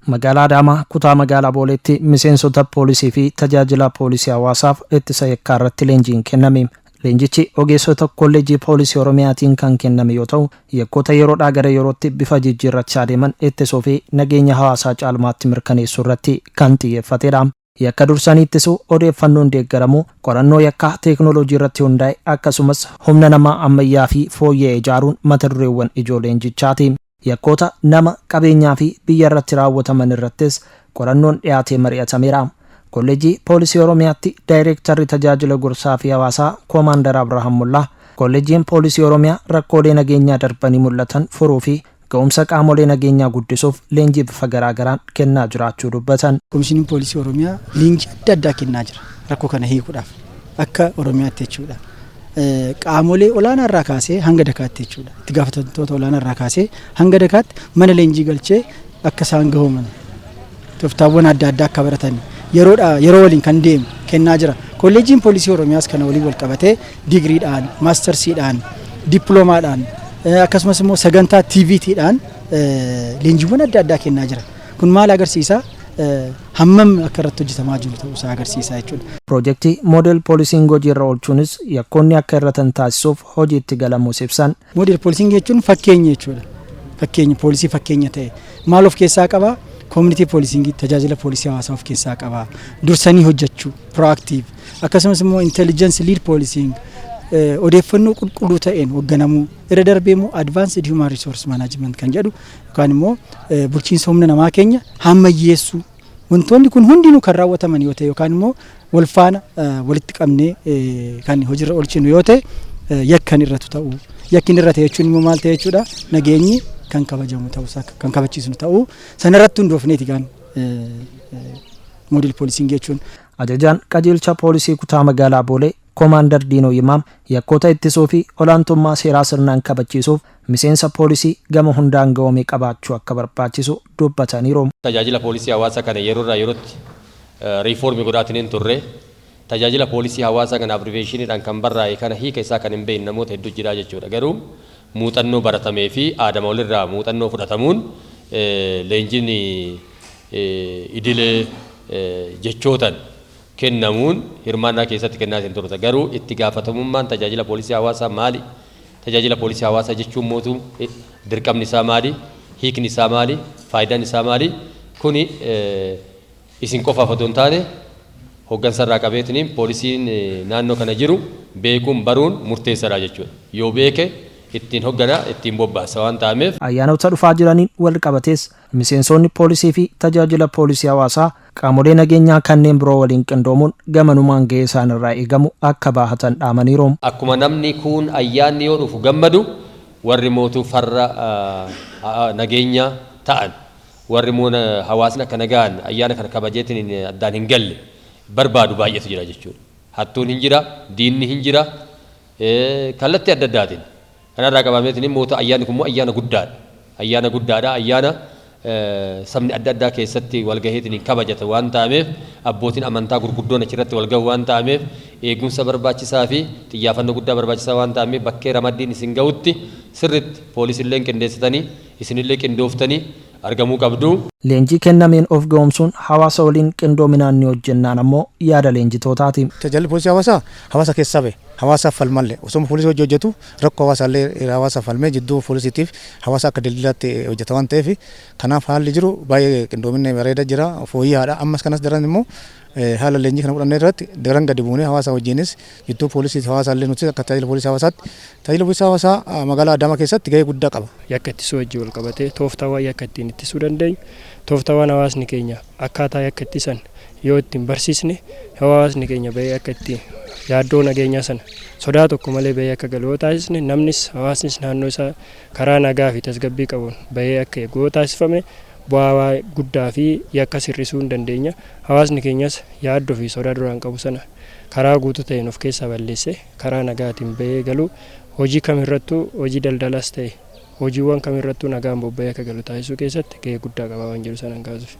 Magaalaa Adaamaa kutaa magaalaa Booleetti miseensota poolisii fi tajaajila poolisii hawaasaaf ittisa yakkaa irratti leenjiin kenname. Leenjichi ogeessota kolleejjii poolisii Oromiyaatiin kan kenname yoo ta'u, yakkoota yeroodhaa gara yerootti bifa jijjiirrachaa deeman ittisuu fi nageenya hawaasaa caalmaatti mirkaneessuu irratti kan xiyyeeffatedha. Yakka dursanii ittisuu odeeffannoon deeggaramu qorannoo yakkaa teeknooloojii irratti hundaa'e akkasumas humna namaa ammayyaa fi fooyya'ee ijaaruun mata dureewwan ijoo leenjichaati. Yakkoota nama qabeenyaa fi biyya irratti raawwataman irrattis qorannoon dhiyaatee mari'atameera. Kolleejjii poolisii Oromiyaatti daayireektarri tajaajila gorsaa fi hawaasaa Koomaandar Abrahaam Mullaa kolleejjiin poolisii Oromiyaa rakkoolee nageenyaa darbanii mul'atan furuu fi ga'umsa qaamolee nageenyaa guddisuuf leenjii bifa garaagaraan kennaa jiraachuu dubbatan. Koomishiniin poolisii Oromiyaa leenjii adda addaa kennaa jira rakkoo kana hiikuudhaaf akka Oromiyaatti jechuudha. Qaamolee olaanaa irraa kaasee hanga dakaatti jechuudha. Itti gaafatamtoota olaanaa irraa kaasee hanga dakaatti mana leenjii galchee akka isaan gahuman tooftaawwan adda addaa akka baratan yeroo waliin kan deemu kennaa jira. Kolleejjiin poolisii Oromiyaas kana waliin wal qabatee digriidhaan, maastarsiidhaan, dippiloomaadhaan akkasumas immoo sagantaa TVTdhaan leenjiiwwan adda addaa kennaa jira. Kun maal agarsiisa? Hammam akka irratti hojjetamaa jiru ta'uu isaa agarsiisa jechuudha. Piroojeektii moodel poolisiin hojii irra oolchuunis yakkoonni akka irratan taasisuuf hojii itti galamuus ibsan. Moodel poolisiin jechuun fakkeenya jechuudha. Fakkeenya poolisii fakkeenya ta'e maal of keessaa qaba? Community policing tajaajila poolisii hawaasaa of keessaa qaba. Dursanii hojjechuu, proactive. Akkasumas immoo intelligence lead policing odeeffannoo qulqulluu ta'een hoogganamuu irra darbee immoo advanced human resource management kan jedhu yookaan immoo bulchiinsa humna namaa keenya hammayyeessuu. Wantoonni kun hundinuu kan raawwataman yoo ta'e yookaan immoo wal faana walitti qabnee kan hojiirra oolchinu yoo ta'e yakkan irratti ta'u. Yakkin irra ta'e jechuun immoo maal ta'e jechuudha? Nageenyi kan kabajamu ta'uu kan kabachiisnu ta'uu sanarratti hundoofneeti kan moodel poolisiin jechuun. Ajajaan qajeelcha poolisii kutaa magaalaa Boolee Koomaandar Diinoo Imaam yakkoota ittisuu fi olaantummaa seeraa sirnaan kabachiisuuf miseensa poolisii gama hundaan ga'oomee qabaachuu akka barbaachisu dubbataniiru. Tajaajila poolisii hawaasaa kana yeroorraa yerootti riifoormii godhaatiin turre tajaajila poolisii hawaasaa kana abiriveeshiniidhaan kan barraa'e kana hiika isaa kan hin beekne namoota hedduu jira jechuudha. Garuu muuxannoo baratamee fi aadama walirraa muuxannoo fudhatamuun leenjiin idilee jechootan kennamuun hirmaannaa keessatti kennaa hin turre. Garuu itti gaafatamummaan tajaajila poolisii hawaasaa maali? Tajaajila poolisii hawaasaa jechuun mootuu dirqamni isaa maali? Hiikni isaa maali? Faayidaan isaa maali? Kuni isin qofaaf otoo hin taane hooggansarraa qabeetiniin poolisiin naannoo kana jiru beekuun baruun murteessaadha jechuudha. Yoo beeke ittiin hoogganaa ittiin bobbaasa waan ta'ameef. Ayyaanota dhufaa jiraniin wal qabatees miseensonni poolisii fi tajaajila poolisii hawaasaa qaamolee nageenyaa kanneen biroo waliin qindoomuun gamanumaan ga'ee isaanirraa eegamu akka baahatan dhaamaniiru. Akkuma namni kun ayyaanni yoo dhufu gammadu warri mootuu farra nageenyaa ta'an warri hawaasni akka nagaan ayyaana kana kabajeetiin addaan hin galle barbaadu baay'eetu jira jechuudha. Hattuun hin jira, diinni hin jira, kallattii adda addaatiin. Kanarraa qabameetiin mootuu ayyaanni kun immoo ayyaana guddaadha. Ayyaana guddaadha. Ayyaana sabni adda addaa keessatti walgaheetiin kabajata waan ta'ameef abbootiin amantaa gurguddoon achirratti walgahu waan ta'ameef eegumsa barbaachisaa fi xiyyaafannoo guddaa barbaachisaa waan ta'ameef bakkee ramaddiin isin ga'utti sirriitti poolisiillee qindeessitanii isinillee qindooftanii argamuu qabdu. Leenjii kennameen of ga'umsuun hawaasa waliin qindoominaan ni hojjennaan ammoo yaada leenjitootaati. Tajaajilli poolisii hawaasa keessaa bahe hawaasaaf falmallee osoo poolisii hojjetu rakkoo hawaasaallee hawaasaaf falmee jidduu poolisiitiif hawaasa akka daldalaatti hojjeta waan ta'eef kanaaf haalli jiru baay'ee qindoominni bareeda jira fooyya'aadha. Ammas kanas daran immoo haala leenjii kana fudhannee irratti daran gadi buunee hawaasa wajjinis jidduu poolisii hawaasaallee nuti akka tajaajila poolisii hawaasaatti tajaajila poolisii hawaasaa magaalaa Adaamaa keessatti gahee guddaa qaba. Yakka ittisuu wajjin wal qabatee tooftaawwan yakka ittiin ittisuu dandeenyu tooftaawwan hawaasni keenya akkaataa yakka ittisan yoo ittiin barsiisne hawaasni keenya bahee akka ittiin yaaddoo nageenyaa sana sodaa tokko malee bahee akka galu yoo taasisne namnis hawaasnis naannoo isaa karaa nagaa fi tasgabbii qabuun bahee akka eegu yoo taasifame bu'aa guddaa fi yakka sirrisuu hin dandeenya. Hawaasni keenyas yaaddoo fi sodaa duraan qabu sana karaa guutuu ta'een of keessaa balleessee karaa nagaatiin bahee galu hojii kamirrattuu hojii daldalaas ta'e hojiiwwan kamirrattuu nagaan bobba'ee akka galu taasisuu keessatti gahee guddaa qaba waan jiru sanan kaasuuf.